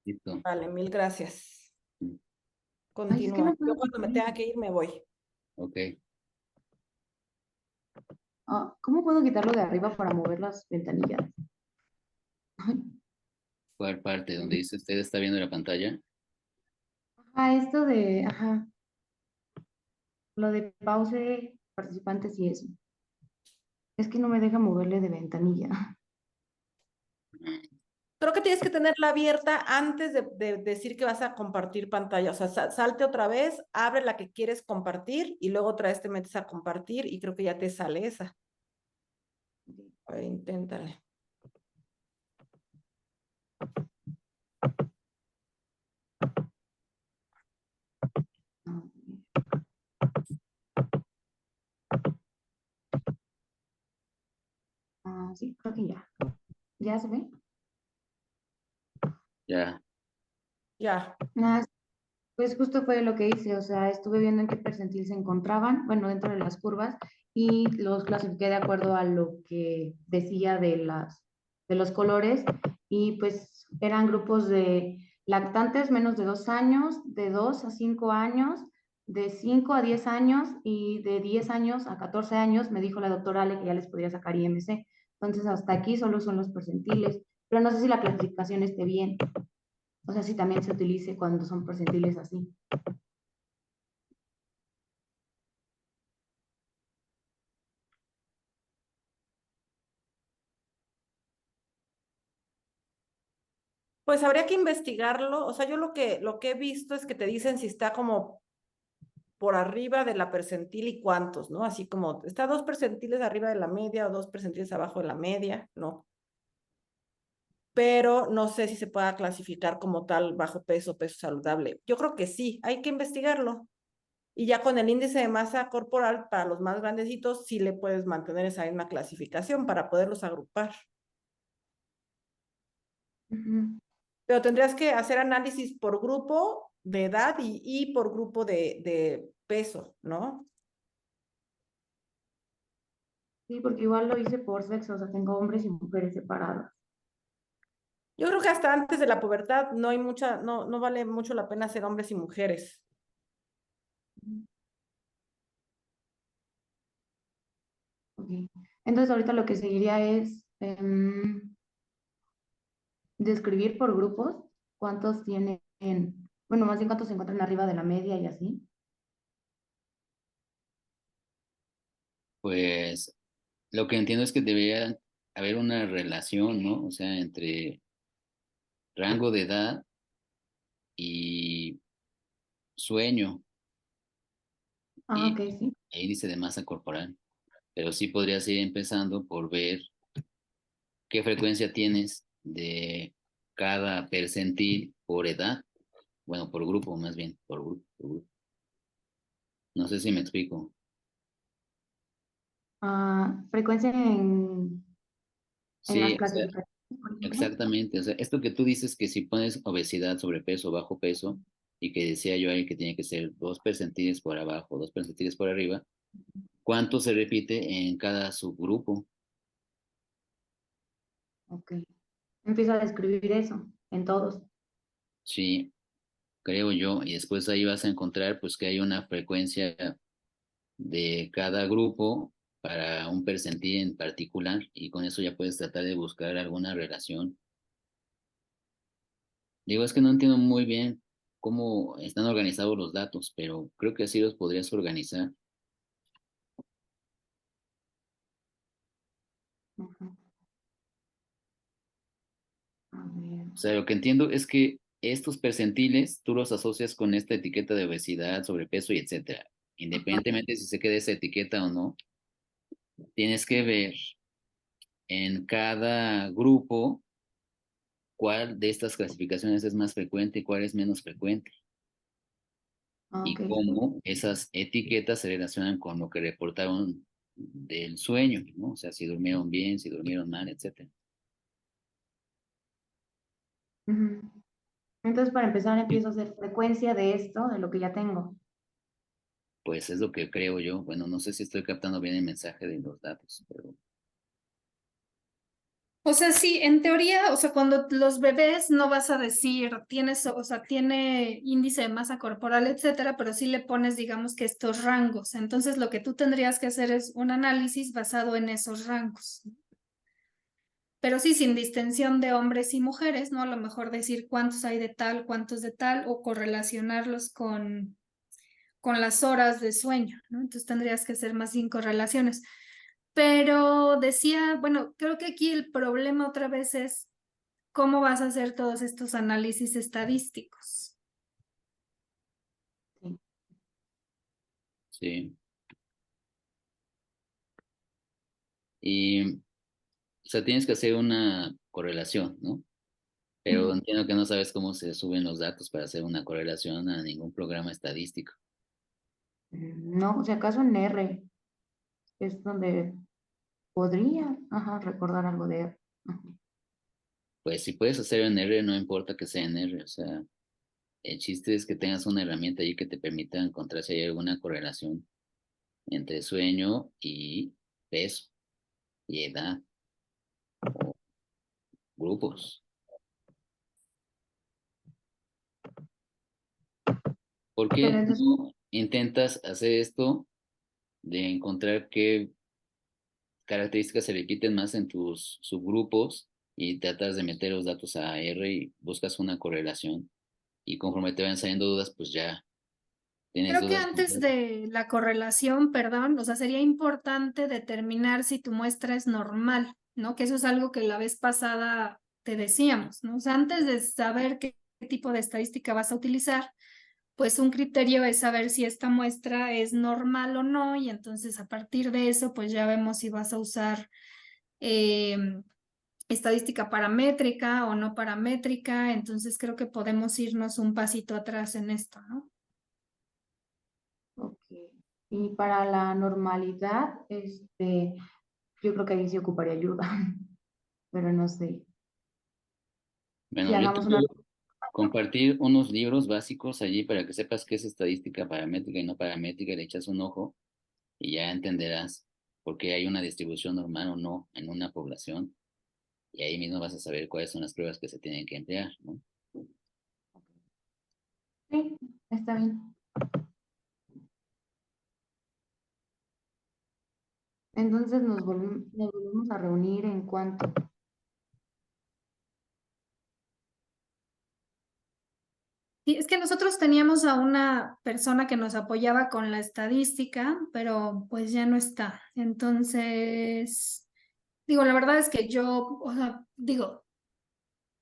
Listo. Vale, mil gracias. Ay, es que Continúa. no Yo puedo. cuando me tenga que ir me voy. Ok. ¿Cómo puedo quitarlo de arriba para mover las ventanillas? Ay, ¿Cuál parte? ¿Donde dice usted está viendo la pantalla? esto de, lo de pause, participantes y eso. Es que no me deja moverle de ventanilla. Creo que tienes que tenerla abierta antes de decir que vas a compartir pantalla. O sea, salte otra vez, abre la que quieres compartir y luego otra vez te metes a compartir y creo que ya te sale esa. A ver, inténtale. Sí, creo que ya. ¿Ya se ve? Ya. Ya. Ah, pues justo fue lo que hice, o sea, estuve viendo en qué percentil se encontraban, bueno, dentro de las curvas, y los clasifiqué de acuerdo a lo que decía de los colores, y pues eran grupos de lactantes menos de 2 años, de 2 a 5 años, de 5 a 10 años, y de 10 años a 14 años, me dijo la doctora Ale que ya les podría sacar IMC. Entonces, hasta aquí solo son los percentiles, pero no sé si la clasificación esté bien. O sea, si también se utilice cuando son percentiles así. Pues habría que investigarlo. O sea, yo lo que he visto es que te dicen si está como por arriba de la percentil y cuántos, ¿no? Así como está 2 percentiles arriba de la media o 2 percentiles abajo de la media, ¿no? Pero no sé si se pueda clasificar como tal bajo peso, peso saludable. Yo creo que sí, hay que investigarlo. Y ya con el índice de masa corporal para los más grandecitos, sí le puedes mantener esa misma clasificación para poderlos agrupar. Ujú. Pero tendrías que hacer análisis por grupo de edad y por grupo de peso, ¿no? Sí, porque igual lo hice por sexo, o sea, tengo hombres y mujeres separados. Yo creo que hasta antes de la pubertad no hay mucha, no vale mucho la pena ser hombres y mujeres. Ok. Entonces, ahorita lo que seguiría es describir por grupos cuántos tienen, bueno, más bien cuántos se encuentran arriba de la media y así. Pues lo que entiendo es que debería haber una relación, ¿no? O sea, entre rango de edad y sueño Ok, y sí. e índice de masa corporal. Pero sí podrías ir empezando por ver qué frecuencia tienes de cada percentil por edad. Bueno, por grupo, más bien, por grupo, por grupo. No sé si me explico. Frecuencia en las Sí, o sea, clasificaciones, por ejemplo. exactamente. O sea, esto que tú dices que si pones obesidad, sobrepeso, bajo peso, y que decía yo ahí que tiene que ser 2 percentiles por abajo, 2 percentiles por arriba, ¿cuánto se repite en cada subgrupo? Ok. Empiezo a describir eso en todos. Sí, creo yo. Y después ahí vas a encontrar pues que hay una frecuencia de cada grupo para un percentil en particular y con eso ya puedes tratar de buscar alguna relación. Digo, es que no entiendo muy bien cómo están organizados los datos, pero creo que así los podrías organizar. Ujú. A ver. O sea, lo que entiendo es que estos percentiles tú los asocias con esta etiqueta de obesidad, sobrepeso y etcétera. Independientemente si se queda esa etiqueta o no, tienes que ver en cada grupo cuál de estas clasificaciones es más frecuente y cuál es menos frecuente. Ok, Y sí. cómo esas etiquetas se relacionan con lo que reportaron del sueño, ¿no? O sea, si durmieron bien, si durmieron mal, etcétera. Ujú. Entonces, para empezar, empiezo a hacer frecuencia de esto, de lo que ya tengo. Pues es lo que creo yo. Bueno, no sé si estoy captando bien el mensaje de los datos, pero O sea, sí, en teoría, o sea, cuando los bebés no vas a decir, tienes, o sea, tiene índice de masa corporal, etcétera, pero sí le pones, digamos que estos rangos. Entonces, lo que tú tendrías que hacer es un análisis basado en esos rangos. Pero sí, sin distinción de hombres y mujeres, ¿no? A lo mejor decir cuántos hay de tal, cuántos de tal, o correlacionarlos con las horas de sueño, ¿no? Entonces tendrías que hacer más sin correlaciones. Pero decía, bueno, creo que aquí el problema otra vez es cómo vas a hacer todos estos análisis estadísticos. Sí. Sí. Y, o sea, tienes que hacer una correlación, ¿no? Pero entiendo que no sabes cómo se suben los datos para hacer una correlación a ningún programa estadístico. No, si acaso en R es donde podría, ajá, recordar algo de R. Ajá. Pues si puedes hacer en R, no importa que sea en R, o sea, el chiste es que tengas una herramienta ahí que te permita encontrar si hay alguna correlación entre sueño y peso y edad, grupos. ¿Por Pero qué entonces, no intentas hacer esto de encontrar qué características se repiten más en tus subgrupos y tratas de meter los datos a R y buscas una correlación? Y conforme te van saliendo dudas, pues ya tienes Creo que dudas. antes de la correlación, perdón, o sea, sería importante determinar si tu muestra es normal, ¿no? Que eso es algo que la vez pasada te decíamos, ¿no? O sea, antes de saber qué tipo de estadística vas a utilizar, pues un criterio es saber si esta muestra es normal o no, y entonces a partir de eso, pues ya vemos si vas a usar eh, estadística paramétrica o no paramétrica, entonces creo que podemos irnos un pasito atrás en esto, ¿no? ok. Y para la normalidad, yo creo que ahí sí ocuparía ayuda, pero no sé. Si Bueno, yo te hagamos una, puedo compartir unos libros básicos allí para que sepas qué es estadística paramétrica y no paramétrica, le echas un ojo y ya entenderás por qué hay una distribución normal o no en una población y ahí mismo vas a saber cuáles son las pruebas que se tienen que emplear, ¿no? sí, está bien. Entonces nos volvemos a reunir en cuanto. Sí, es que nosotros teníamos a una persona que nos apoyaba con la estadística, pero pues ya no está. Entonces, digo, la verdad es que yo, o sea, digo,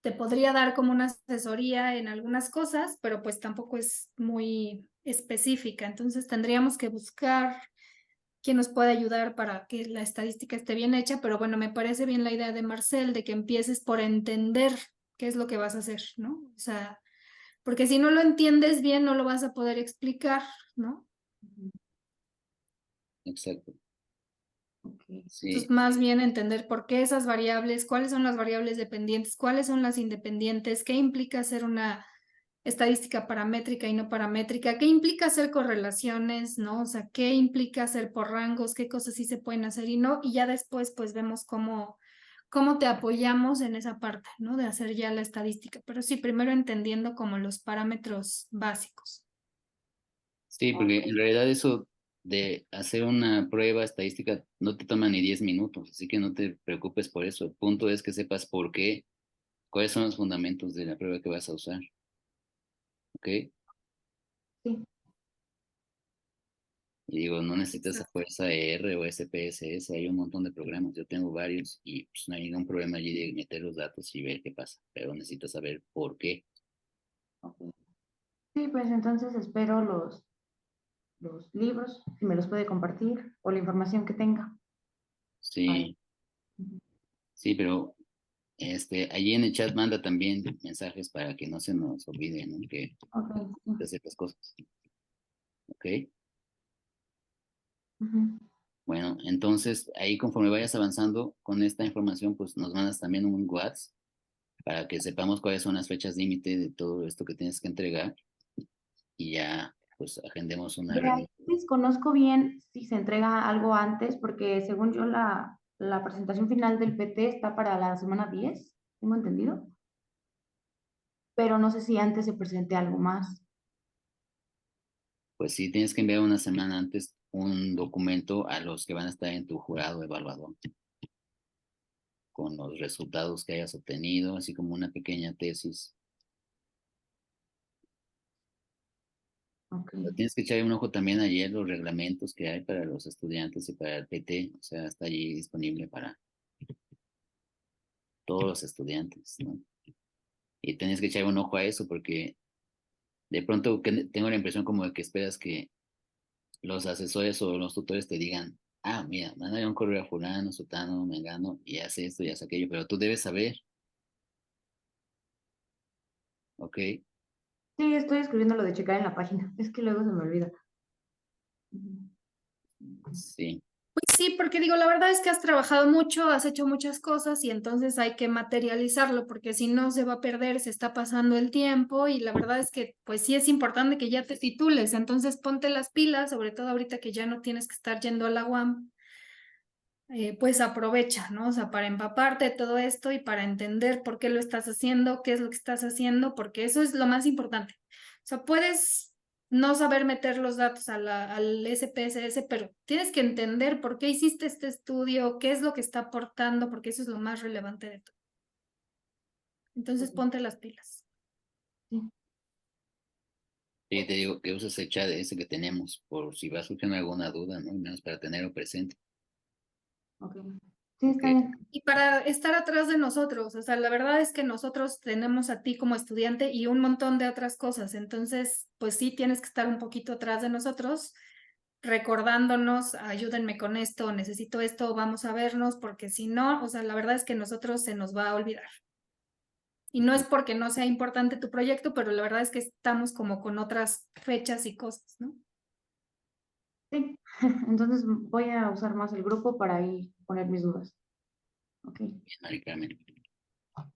te podría dar como una asesoría en algunas cosas, pero pues tampoco es muy específica. Entonces tendríamos que buscar quién nos puede ayudar para que la estadística esté bien hecha, pero bueno, me parece bien la idea de Marcel de que empieces por entender qué es lo que vas a hacer, ¿no? O sea, porque si no lo entiendes bien, no lo vas a poder explicar, ¿no? Exacto. Ok. Entonces, Sí, más bien entender por qué esas variables, cuáles son las variables dependientes, cuáles son las independientes, qué implica hacer una estadística paramétrica y no paramétrica, qué implica hacer correlaciones, ¿no? O sea, qué implica hacer por rangos, qué cosas sí se pueden hacer y no, y ya después pues vemos cómo te apoyamos en esa parte, ¿no? De hacer ya la estadística, pero sí, primero entendiendo como los parámetros básicos. sí, porque Ok. en realidad eso de hacer una prueba estadística no te toma ni 10 minutos, así que no te preocupes por eso. El punto es que sepas por qué, cuáles son los fundamentos de la prueba que vas a usar, ¿ok? Sí, Y digo, no necesitas a Exacto. fuerza R o SPSS, hay un montón de programas, yo tengo varios y pues, no hay ningún problema allí de meter los datos y ver qué pasa, pero necesitas saber por qué. ok. Sí, pues entonces espero los libros, si me los puede compartir, o la información que tenga. Vale. Sí, sí, pero allí en el chat manda también mensajes para que no se nos olvide, ¿no? Que Ok, sí. hacer las cosas, ¿ok? Ujú. Bueno, entonces ahí conforme vayas avanzando con esta información, pues nos mandas también un WhatsApp para que sepamos cuáles son las fechas límite de todo esto que tienes que entregar y ya pues agendemos una De ahí reunión. desconozco bien si se entrega algo antes, porque según yo la presentación final del PT está para la semana 10, tengo entendido. Pero no sé si antes se presente algo más. Pues sí, tienes que enviar una semana antes un documento a los que van a estar en tu jurado evaluador, con los resultados que hayas obtenido, así como una pequeña tesis. Ok. Pero tienes que echarle un ojo también ayer los reglamentos que hay para los estudiantes y para el PT, o sea, está allí disponible para todos los estudiantes, ¿no? Y tienes que echar un ojo a eso porque de pronto tengo la impresión como de que esperas que los asesores o los tutores te digan, ah, mira, mándale un correo a fulano, sutano, mengano, y hace esto y hace aquello, pero tú debes saber, ¿ok? Sí, estoy escribiendo lo de checar en la página. Es que luego se me olvida. Sí, Pues sí, porque digo, la verdad es que has trabajado mucho, has hecho muchas cosas y entonces hay que materializarlo porque si no se va a perder, se está pasando el tiempo y la verdad es que pues sí es importante que ya te titules, entonces ponte las pilas, sobre todo ahorita que ya no tienes que estar yendo a la UAM, pues aprovecha, ¿no? O sea, para empaparte de todo esto y para entender por qué lo estás haciendo, qué es lo que estás haciendo, porque eso es lo más importante. O sea, puedes no saber meter los datos al SPSS, pero tienes que entender por qué hiciste este estudio, qué es lo que está aportando, porque eso es lo más relevante de todo. Entonces, ponte las pilas. Sí, sí, te digo que uses el chat ese que tenemos por si va surgiendo alguna duda, ¿no? Al menos para tenerlo presente. ok. Sí, Ok, está bien. Y para estar atrás de nosotros, o sea, la verdad es que nosotros tenemos a ti como estudiante y un montón de otras cosas, entonces, pues sí, tienes que estar un poquito atrás de nosotros, recordándonos, ayúdenme con esto, necesito esto, vamos a vernos, porque si no, o sea, la verdad es que nosotros se nos va a olvidar. Y no es porque no sea importante tu proyecto, pero la verdad es que estamos como con otras fechas y cosas, ¿no? Sí. Entonces voy a usar más el grupo para ahí poner mis dudas. Ok. bien, Mari Carmen. Bueno,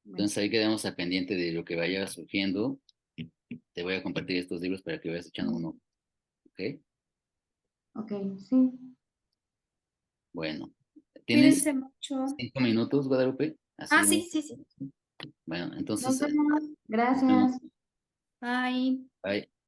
Entonces ahí quedamos al pendiente de lo que vaya surgiendo. Te voy a compartir estos libros para que vayas echando uno, ¿ok? ok, sí. Bueno, ¿tienes Cuídense mucho. 5 minutos, Guadalupe? Ah, Así muy. sí, sí, sí. Bueno, Nos entonces, vemos. nos vemos. Gracias. Bye. Bye.